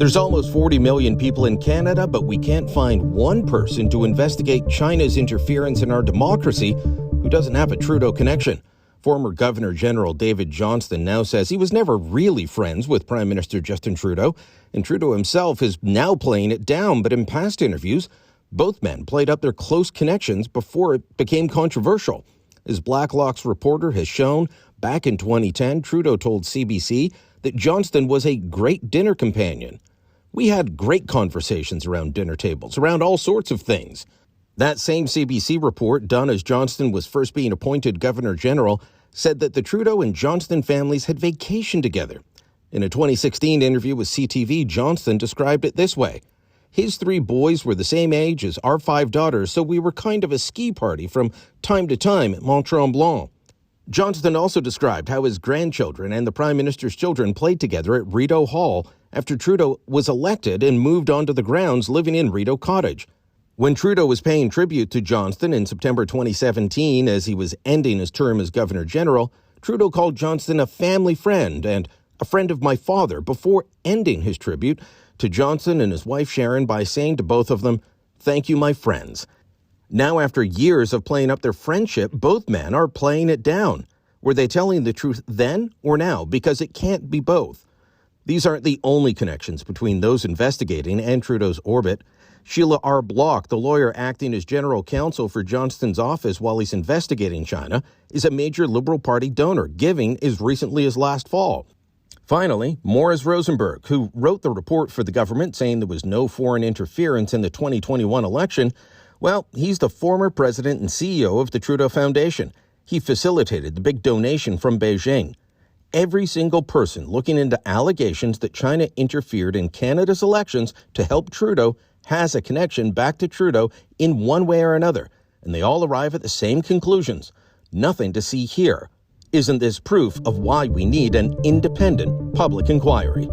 There's almost 40 million people in Canada, but we can't find one person to investigate China's interference in our democracy who doesn't have a Trudeau connection. Former Governor General David Johnston now says he was never really friends with Prime Minister Justin Trudeau, and Trudeau himself is now playing it down. But in past interviews, both men played up their close connections before it became controversial. As Blacklock's reporter has shown, back in 2010, Trudeau told CBC that Johnston was a great dinner companion. We had great conversations around dinner tables, around all sorts of things. That same CBC report, done as Johnston was first being appointed Governor General, said that the Trudeau and Johnston families had vacationed together. In a 2016 interview with CTV, Johnston described it this way. His 3 boys were the same age as our 5 daughters, so we were kind of a ski party from time to time at Mont-Tremblant. Johnston also described how his grandchildren and the Prime Minister's children played together at Rideau Hall after Trudeau was elected and moved onto the grounds, living in Rideau Cottage. When Trudeau was paying tribute to Johnston in September 2017 as he was ending his term as Governor General, Trudeau called Johnston a family friend and a friend of my father before ending his tribute to Johnston and his wife Sharon by saying to both of them, "Thank you, my friends." Now, after years of playing up their friendship, both men are playing it down. Were they telling the truth then or now? Because it can't be both. These aren't the only connections between those investigating and Trudeau's orbit. Sheila R. Block, the lawyer acting as general counsel for Johnston's office while he's investigating China, is a major Liberal Party donor, giving as recently as last fall. Finally, Morris Rosenberg, who wrote the report for the government saying there was no foreign interference in the 2021 election, well, he's the former president and CEO of the Trudeau Foundation. He facilitated the big donation from Beijing. Every single person looking into allegations that China interfered in Canada's elections to help Trudeau has a connection back to Trudeau in one way or another, and they all arrive at the same conclusions. Nothing to see here. Isn't this proof of why we need an independent public inquiry?